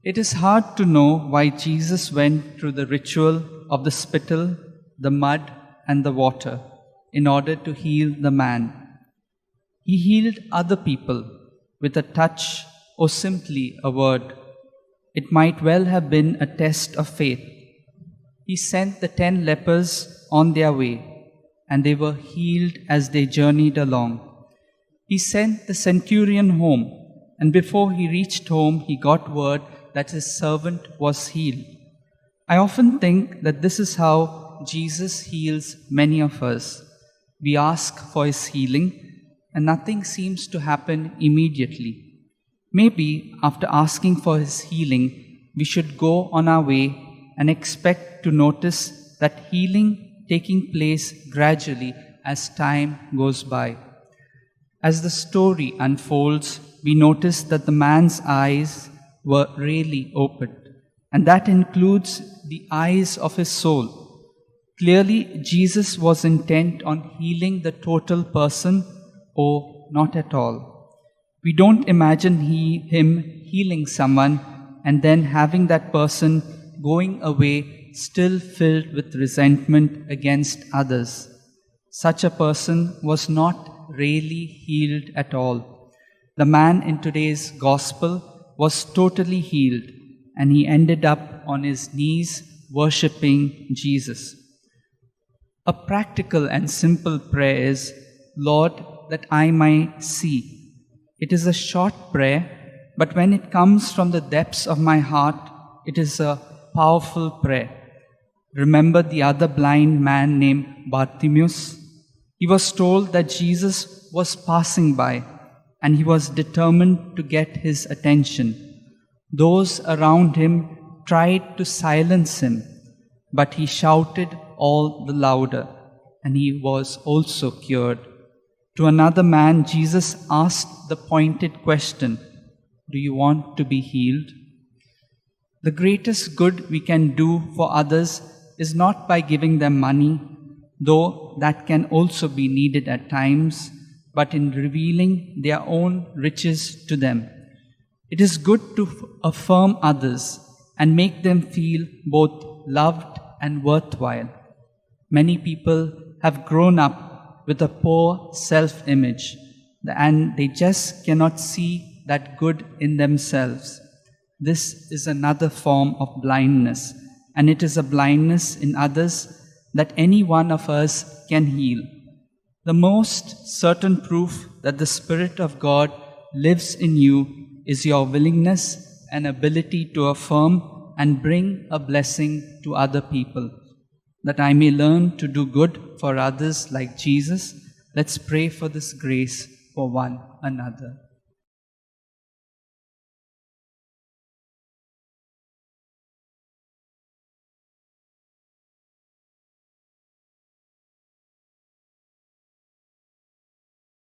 It is hard to know why Jesus went through the ritual of the spittle, the mud, and the water in order to heal the man. He healed other people with a touch or simply a word. It might well have been a test of faith. He sent the 10 lepers on their way, and they were healed as they journeyed along. He sent the centurion home, and before he reached home, he got word that his servant was healed. I often think that this is how Jesus heals many of us. We ask for his healing, and nothing seems to happen immediately. Maybe after asking for his healing, we should go on our way and expect to notice that healing taking place gradually as time goes by. As the story unfolds, we notice that the man's eyes were really opened, and that includes the eyes of his soul. Clearly, Jesus was intent on healing the total person, or not at all. We don't imagine him healing someone and then having that person going away still filled with resentment against others. Such a person was not really healed at all. The man in today's gospel was totally healed, and he ended up on his knees worshipping Jesus. A practical and simple prayer is, Lord, that I might see. It is a short prayer, but when it comes from the depths of my heart, it is a powerful prayer. Remember the other blind man named Bartimaeus? He was told that Jesus was passing by, and he was determined to get his attention. Those around him tried to silence him, but he shouted all the louder, and he was also cured. To another man, Jesus asked the pointed question, "Do you want to be healed?" The greatest good we can do for others is not by giving them money, though that can also be needed at times, but in revealing their own riches to them. It is good to affirm others and make them feel both loved and worthwhile. Many people have grown up with a poor self-image, and they just cannot see that good in themselves. This is another form of blindness, and it is a blindness in others that any one of us can heal. The most certain proof that the Spirit of God lives in you is your willingness and ability to affirm and bring a blessing to other people. That I may learn to do good for others like Jesus, let's pray for this grace for one another.